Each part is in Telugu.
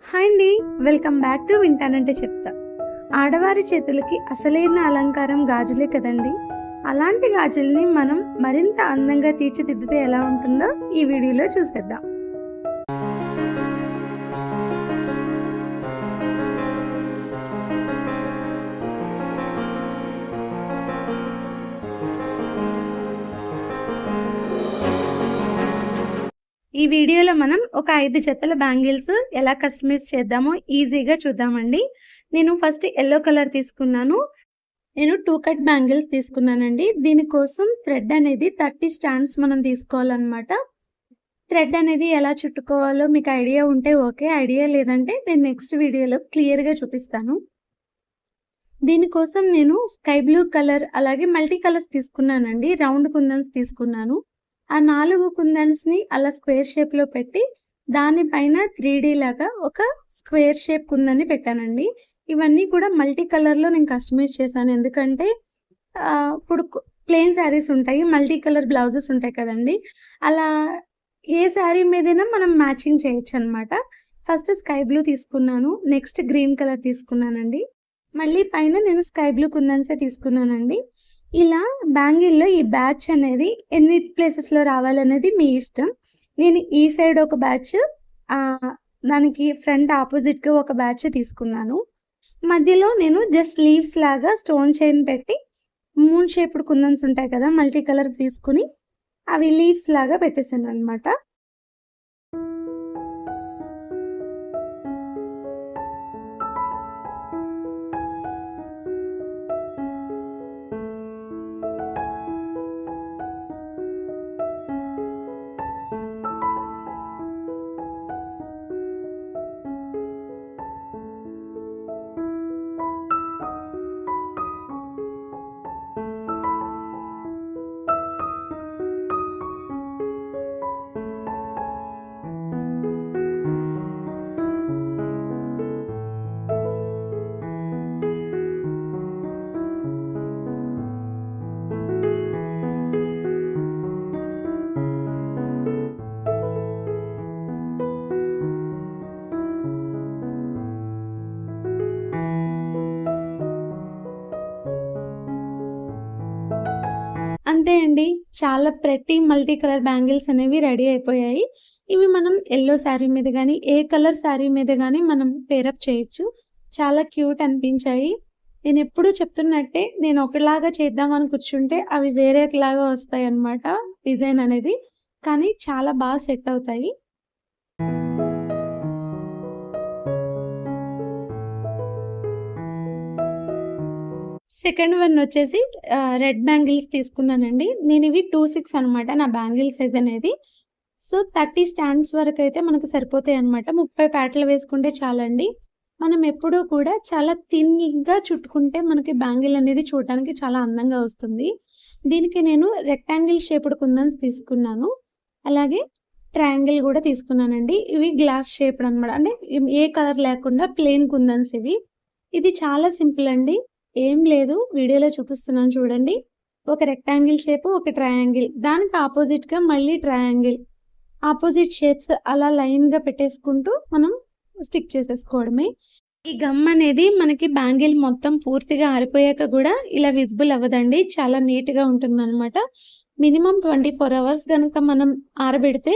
హాయ్ అండి, వెల్కమ్ బ్యాక్ టు వింటానంటే చెప్తా. ఆడవారి చేతులకి అసలైన అలంకారం గాజులే కదండి. అలాంటి గాజుల్ని మనం మరింత అందంగా తీర్చిదిద్దితే ఎలా ఉంటుందో ఈ వీడియోలో చూసేద్దాం. ఈ వీడియోలో మనం ఒక 5 జతల బ్యాంగిల్స్ ఎలా కస్టమైజ్ చేద్దామో ఈజీగా చూద్దామండి. నేను ఫస్ట్ యెల్లో కలర్ తీసుకున్నాను. నేను 2 కట్ బ్యాంగిల్స్ తీసుకున్నానండి. దీనికోసం థ్రెడ్ అనేది 30 స్టాండ్స్ మనం తీసుకోవాలన్నమాట. థ్రెడ్ అనేది ఎలా చుట్టుకోవాలో మీకు ఐడియా ఉంటే ఓకే, ఐడియా లేదంటే నేను నెక్స్ట్ వీడియోలో క్లియర్గా చూపిస్తాను. దీనికోసం నేను స్కై బ్లూ కలర్ అలాగే మల్టీ కలర్స్ తీసుకున్నానండి. రౌండ్ కుందన్స్ తీసుకున్నాను. ఆ 4 కుందన్స్ని అలా స్క్వేర్ షేప్లో పెట్టి దానిపైన 3D లాగా ఒక స్క్వేర్ షేప్ కుందని పెట్టానండి. ఇవన్నీ కూడా మల్టీ కలర్లో నేను కస్టమైజ్ చేశాను. ఎందుకంటే ఇప్పుడు ప్లెయిన్ శారీస్ ఉంటాయి, మల్టీ కలర్ బ్లౌజెస్ ఉంటాయి కదండి. అలా ఏ శారీ మీదైనా మనం మ్యాచింగ్ చేయొచ్చు అనమాట. ఫస్ట్ స్కై బ్లూ తీసుకున్నాను, నెక్స్ట్ గ్రీన్ కలర్ తీసుకున్నానండి. మళ్ళీ పైన నేను స్కై బ్లూ కుందన్సే తీసుకున్నానండి. ఇలా బ్యాంగిల్లో ఈ బ్యాచ్ అనేది ఎన్ని ప్లేసెస్లో రావాలనేది మీ ఇష్టం. నేను ఈ సైడ్ ఒక బ్యాచ్, దానికి ఫ్రంట్ ఆపోజిట్గా ఒక బ్యాచ్ తీసుకున్నాను. మధ్యలో నేను జస్ట్ లీవ్స్ లాగా స్టోన్ చైన్ పెట్టి మూన్ షేప్డ్ కుందన్స్ ఉంటాయి కదా, మల్టీ కలర్ తీసుకుని అవి లీవ్స్ లాగా పెట్టేసాను అనమాట. అంతే అండి, చాలా ప్రెట్టి మల్టీ కలర్ బ్యాంగిల్స్ అనేవి రెడీ అయిపోయాయి. ఇవి మనం ఎల్లో శారీ మీద కానీ ఏ కలర్ శారీ మీద కానీ మనం పేరప్ చేయొచ్చు. చాలా క్యూట్ అనిపించాయి. నేను ఎప్పుడూ చెప్తున్నట్టే, నేను ఒకలాగా చేద్దామని కూర్చుంటే అవి వేరేలాగా వస్తాయి అన్నమాట డిజైన్ అనేది. కానీ చాలా బాగా సెట్ అవుతాయి. సెకండ్ వన్ వచ్చేసి రెడ్ బ్యాంగిల్స్ తీసుకున్నానండి. నేను ఇవి 2/6 అనమాట నా బ్యాంగిల్ సైజ్ అనేది. సో 30 స్టాండ్స్ వరకు అయితే మనకు సరిపోతాయి అనమాట. 30 ప్యాటలు వేసుకుంటే చాలండి. మనం ఎప్పుడూ కూడా చాలా థిన్గా చుట్టుకుంటే మనకి బ్యాంగిల్ అనేది చూడడానికి చాలా అందంగా వస్తుంది. దీనికి నేను రెక్టాంగిల్ షేప్డ్ కుందన్స్ తీసుకున్నాను, అలాగే ట్రయాంగిల్ కూడా తీసుకున్నానండి. ఇవి గ్లాస్ షేప్డ్ అనమాట, అంటే ఏ కలర్ లేకుండా ప్లెయిన్ కుందన్స్ ఇవి. ఇది చాలా సింపుల్ అండి, ఏం లేదు, వీడియోలో చూపిస్తున్నాను చూడండి. ఒక రెక్టాంగిల్ షేప్, ఒక ట్రయాంగిల్, దానికి ఆపోజిట్గా మళ్ళీ ట్రయాంగిల్, ఆపోజిట్ షేప్స్ అలా లైన్గా పెట్టేసుకుంటూ మనం స్టిక్ చేసేసుకోవడమే. ఈ గమ్ అనేది మనకి బ్యాంగిల్ మొత్తం పూర్తిగా ఆరిపోయాక కూడా ఇలా విజిబుల్ అవ్వదండి, చాలా నీట్గా ఉంటుంది అనమాట. మినిమం 24 అవర్స్ కనుక మనం ఆరబెడితే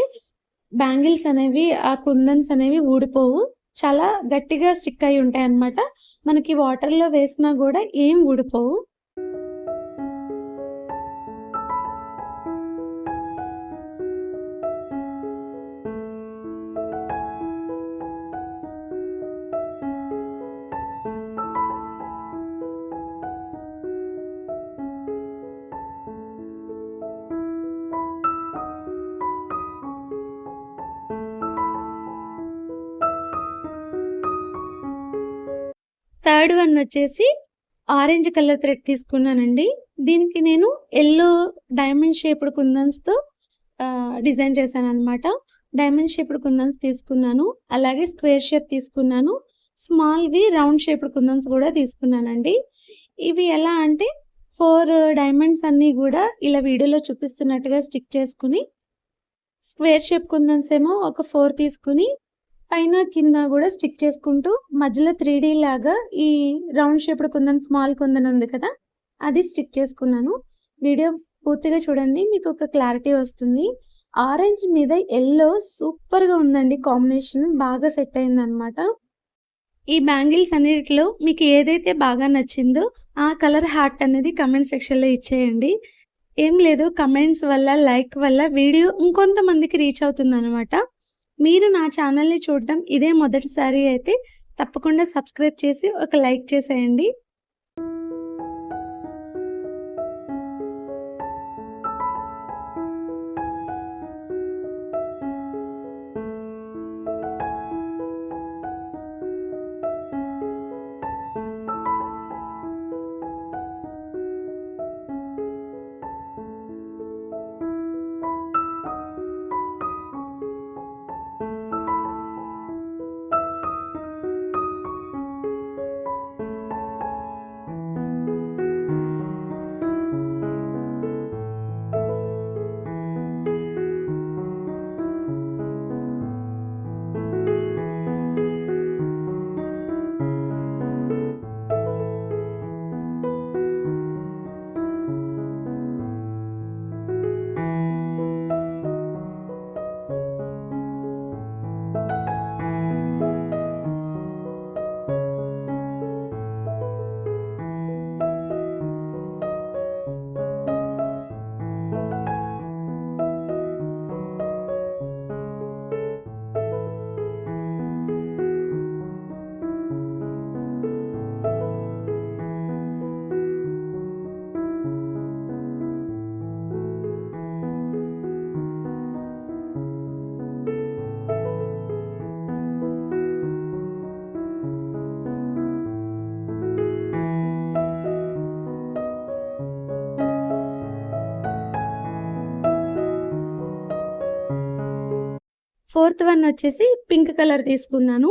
బ్యాంగిల్స్ అనేవి, ఆ కుందన్స్ అనేవి ఊడిపోవు, చాలా గట్టిగా స్టిక్ అయి ఉంటాయి అన్నమాట. మనకి వాటర్లో వేసినా కూడా ఏం ఊడిపోవు. థర్డ్ వన్ వచ్చేసి ఆరెంజ్ కలర్ థ్రెడ్ తీసుకున్నానండి. దీనికి నేను ఎల్లో డైమండ్ షేప్డ్ కుందన్స్తో డిజైన్ చేశాను అనమాట. డైమండ్ షేప్డ్ కుందన్స్ తీసుకున్నాను, అలాగే స్క్వేర్ షేప్ తీసుకున్నాను, స్మాల్వి రౌండ్ షేప్డ్ కుందన్స్ కూడా తీసుకున్నానండి. ఇవి ఎలా అంటే 4 డైమండ్స్ అన్నీ కూడా ఇలా వీడియోలో చూపిస్తున్నట్టుగా స్టిక్ చేసుకుని, స్క్వేర్ షేప్ కుందన్స్ ఏమో ఒక 4 తీసుకుని పైన, కింద గూడా స్టిక్ చేసుకుంటూ మధ్యలో 3D లాగా ఈ round shaped kundan, small kundan ఉంది కదా! అది స్టిక్ చేసుకున్నాను. వీడియో పూర్తిగా చూడండి. మీకొక క్లారిటీ వస్తుంది. ఆరెంజ్ మీద యెల్లో సూపర్‌గా ఉందండి కాంబినేషన్. బాగా సెట్ అయిందనమాట. ఈ బ్యాంగిల్స్ అన్నిటిలో మీకు ఏదైతే బాగా నచ్చిందో ఆ కలర్ హార్ట్ అనేది కామెంట్ సెక్షన్‌లో ఇచ్చేయండి. ఏం లేదు, కమెంట్స్ వల్ల, లైక్ వల్ల వీడియో ఇంకొంతమందికి రీచ్ అవుతుందనమాట. మీరు నా ఛానల్‌ని చూడడం ఇదే మొదటిసారి అయితే తప్పకుండా సబ్స్క్రైబ్ చేసి ఒక లైక్ చేసేయండి. ఫోర్త్ వన్ వచ్చేసి పింక్ కలర్ తీసుకున్నాను.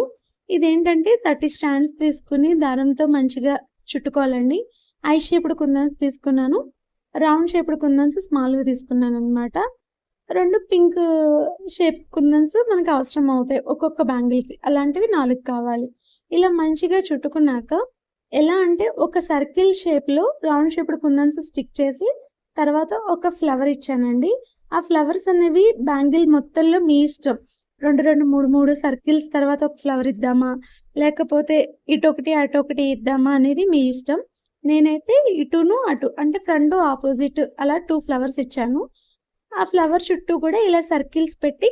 ఇదేంటంటే 30 స్టాండ్స్ తీసుకొని దారంతో మంచిగా చుట్టుకోవాలండి. ఐ షేప్డ్ కుందన్స్ తీసుకున్నాను. రౌండ్ షేప్డ్ కుందన్స్ స్మాల్‌గా తీసుకున్నాననమాట. 2 పింక్ షేప్ కుందన్స్ మనకు అవసరం అవుతాయి ఒక్కొక్క బ్యాంగిల్‌కి. అలాంటివి 4 కావాలి. ఇలా మంచిగా చుట్టుకున్నాక ఎలా అంటే ఒక సర్కిల్ షేప్‌లో రౌండ్ షేప్డ్ కుందన్స్ స్టిక్ చేసి తర్వాత ఒక ఫ్లవర్ ఇచ్చానండి. ఆ ఫ్లవర్స్ అనేవి బ్యాంగిల్ మొత్తంలో మీ ఇష్టం. 2, 2, 3, 3 సర్కిల్స్ తర్వాత ఒక ఫ్లవర్ ఇద్దామా? లేకపోతే ఇటొకటి, అటొకటి ఇద్దామా అనేది మీ ఇష్టం. నేనైతే ఇటును, అటు అంటే ఫ్రంట్ ఆపోజిట్ అలా 2 ఫ్లవర్స్ ఇచ్చాను. ఆ ఫ్లవర్ చుట్టూ కూడా ఇలా సర్కిల్స్ పెట్టి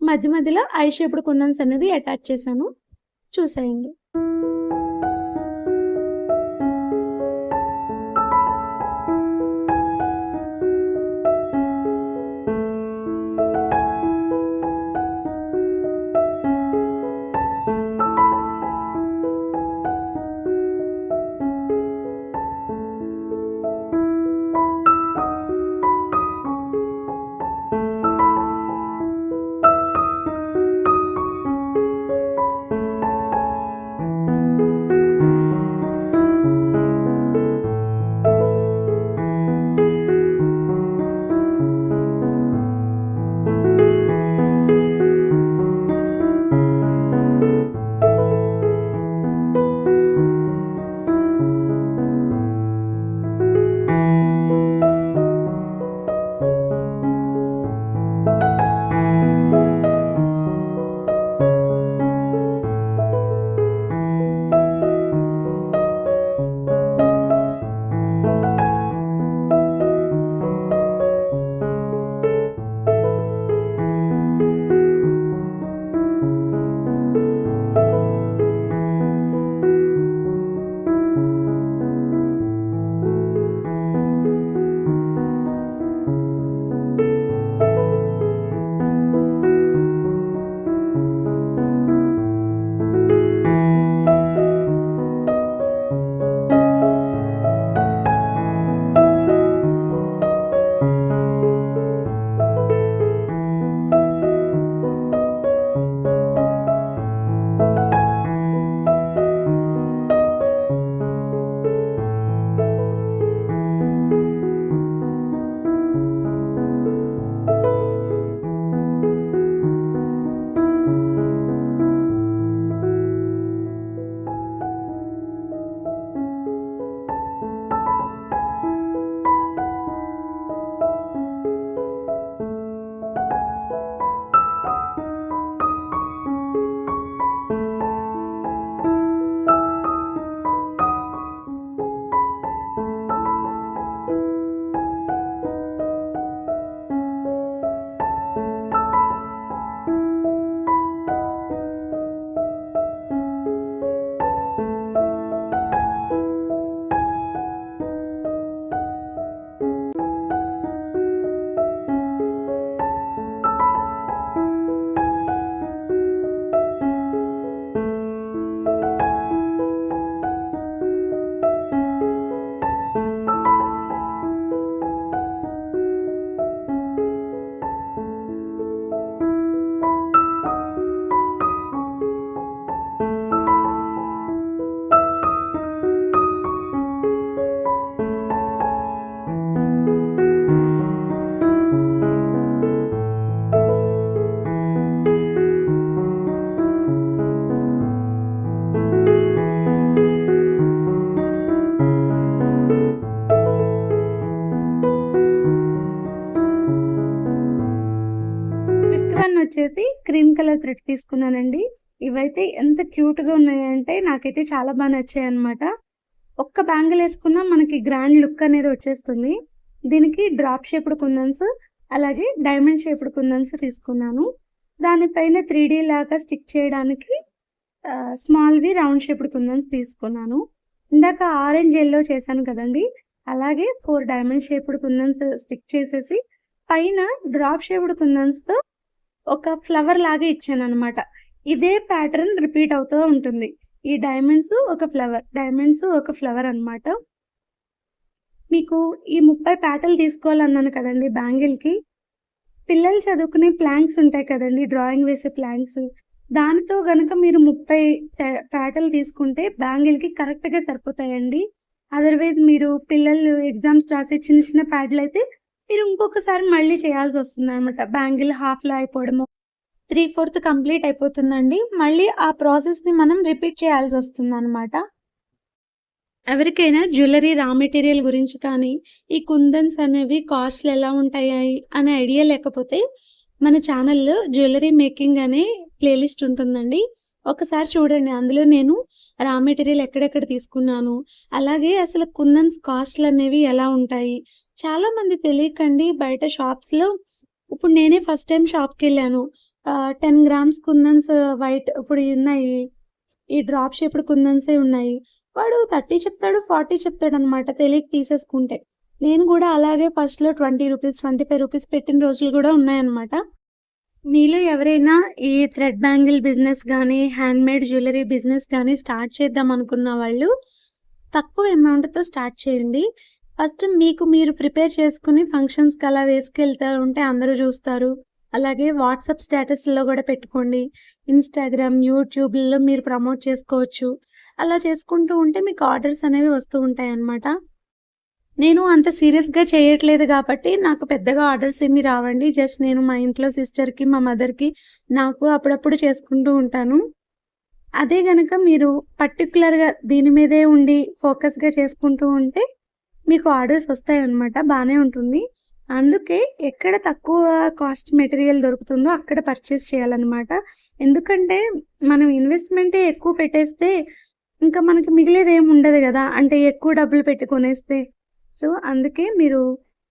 మధ్య మధ్యలో ఐ షేప్డ్ కుందన్స్ అనేది అటాచ్ చేశాను. చూసేయండి. వచ్చేసి క్రీమ్ కలర్ థ్రెడ్ తీసుకున్నానండి. ఇవైతే ఎంత క్యూట్‌గా ఉన్నాయంటే నాకైతే చాలా బా నచ్చాయన్నమాట. ఒక్క బ్యాంగిల్ ఏసుకున్నా మనకి గ్రాండ్ లుక్ అనేది వచ్చేస్తుంది. దీనికి డ్రాప్ షేప్డ్ కుందన్స్, అలాగే డైమండ్ షేప్డ్ కుందన్స్ తీసుకున్నాను. దానిపైన 3D లాగా స్టిక్ చేయడానికి స్మాల్‌వి రౌండ్ షేప్డ్ కుందన్స్ తీసుకున్నాను. ఇందాక ఆరెంజ్ యెల్లో చేశాను కదండీ! అలాగే 4 డైమండ్ షేప్డ్ కుందన్స్ స్టిక్ చేసేసి పైన డ్రాప్ షేప్డ్ కుందన్స్‌తో ఒక ఫ్లవర్ లాగా ఇచ్చాననమాట. ఇదే ప్యాటర్న్ రిపీట్ అవుతూ ఉంటుంది. ఈ డైమండ్స్ ఒక ఫ్లవర్, డైమండ్స్ ఒక ఫ్లవర్ అనమాట. మీకు ఈ 30 ప్యాటర్న్‌లు తీసుకోవాలన్నాను కదండీ బ్యాంగిల్‌కి. పిల్లలు చదువుకునే ప్లాంక్స్ ఉంటాయి కదండీ! డ్రాయింగ్ వేసే ప్లాంక్స్. దానితో గనక మీరు 30 ప్యాటర్న్‌లు తీసుకుంటే బ్యాంగిల్‌కి కరెక్ట్‌గా సరిపోతాయండి. అదర్‌వైజ్ మీరు పిల్లలు ఎగ్జామ్స్ రాసే చిన్న చిన్న ప్యాడ్‌లయితే మీరు ఇంకొకసారి మళ్ళీ చేయాల్సొస్తుందనమాట. బ్యాంగిల్ హాఫ్‌లో అయిపోవడము, 3/4 కంప్లీట్ అయిపోతుందండి. మళ్ళీ ఆ ప్రాసెస్‌ని మనం రిపీట్ చేయాల్సొస్తుందనమాట. ఎవరికైనా జ్యువెల్లరీ రా మెటీరియల్ గురించి కానీ, ఈ కుందన్స్ అనేవి కాస్ట్‌లు ఎలా ఉంటాయి అనే ఐడియా లేకపోతే మన ఛానల్‌లో జ్యువెల్లరీ మేకింగ్ అనే ప్లేలిస్ట్ ఉంటుందండి. ఒకసారి చూడండి. అందులో నేను రా మెటీరియల్ ఎక్కడెక్కడ తీసుకున్నాను, అలాగే అసలు కుందన్స్ కాస్ట్‌లనేవి ఎలా ఉంటాయి. చాలామంది తెలియకండి బయట షాప్స్‌లో ఇప్పుడు నేనే ఫస్ట్ టైమ్ షాప్‌కెళ్ళాను. 10 గ్రామ్స్ కుందన్స్ వైట్ ఇప్పుడు ఉన్నాయి. ఈ డ్రాప్ షేప్డ్ కుందన్సే ఉన్నాయి. వాడు 30 చెప్తాడు, 40 చెప్తాడనమాట తెలియక తీసేసుకుంటే. నేను గూడా అలాగే ఫస్ట్‌లో రూ. 20, రూ. 25 పెట్టిన రోజులు గూడా ఉన్నాయన్నమాట. మీలో ఎవరైనా ఈ థ్రెడ్ బ్యాంగిల్ బిజినెస్ గానీ, హ్యాండ్‌మేడ్ జ్యువెల్లరీ బిజినెస్ గానీ స్టార్ట్ చేద్దాం అనుకున్న వాళ్ళు తక్కువ అమౌంట్‌తో స్టార్ట్ చేయండి. ఫస్ట్ మీకు మీరు ప్రిపేర్ చేసుకొని ఫంక్షన్స్‌కి అలా వేసుకెళ్తా ఉంటే అందరూ జూస్తారు. అలాగే వాట్సాప్ స్టేటస్‌లో గూడా పెట్టుకోండి. ఇన్‌స్టాగ్రామ్, యూట్యూబ్‌లలో మీరు ప్రమోట్ చేసుకోవచ్చు. అలా చేసుకుంటూ ఉంటే మీకు ఆర్డర్స్ అనేవి వస్తూ ఉంటాయన్నమాట. నేను అంత సీరియస్‌గా చేయట్లేదు గాబట్టి నాకు పెద్దగా ఆర్డర్స్ ఏమి రావండి. జస్ట్ నేను మా ఇంట్లో సిస్టర్‌కి, మా మదర్‌కి, నాకు అప్పుడప్పుడు చేసుకుంటూ ఉంటాను. అదే గనక మీరు పర్టిక్యులర్‌గా దీని మీదే ఉండి ఫోకస్‌గా చేసుకుంటూ ఉంటే మీకు ఆర్డర్స్ వస్తాయన్నమాట. బానే ఉంటుంది. అందుకే ఎక్కడ తక్కువ కాస్ట్ మెటీరియల్ దొరుకుతుందో అక్కడ పర్చేస్ చేయాలన్నమాట. ఎందుకంటే మనం ఇన్వెస్ట్‌మెంటే ఎక్కువ పెట్టేస్తే ఇంకా మనకి మిగిలేదేమి ఉండదు గదా! అంటే ఎక్కువ డబ్బులు పెట్టి కొనేస్తే. సో, అందుకే మీరు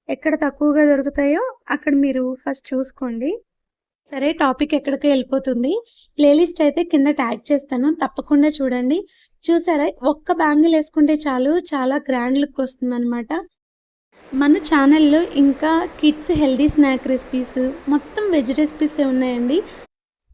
ఎక్కడ తక్కువగా దొరుకుతాయో అక్కడ మీరు ఫస్ట్ చూసుకోండి. సరే, టాపిక్ ఎక్కడికో ఎళ్ళిపోతుంది. ప్లేలిస్ట్ అయితే కింద ట్యాగ్ చేస్తాను. తప్పకుండా చూడండి. చూసారా? ఒక్క బ్యాంగిల్ ఏసుకుంటే చాలు చాలా గ్రాండ్ లుక్ వస్తుందనమాట. మన ఛానల్‌లో ఇంకా కిడ్స్ హెల్తీ స్నాక్ రెసిపీస్, మొత్తం వెజ్ రెసిపీసే ఉన్నాయండి.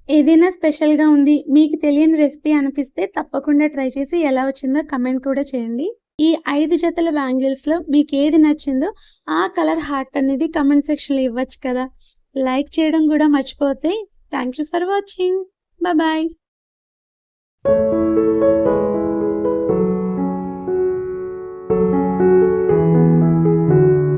ఏదైనా స్పెషల్‌గా ఉంది, మీకు తెలియని రెసిపీ అనిపిస్తే తప్పకుండా ట్రై చేసి ఎలా వచ్చిందో కమెంట్ కూడా చేయండి. ఈ 5 జతల బ్యాంగిల్స్‌లో మీకేది నచ్చిందో ఆ కలర్ హార్ట్ అనేది కమెంట్ సెక్షన్‌లో ఇవ్వచ్చు కదా! లైక్ చేయడం కూడా మర్చిపోతే. Thank you for watching. Bye.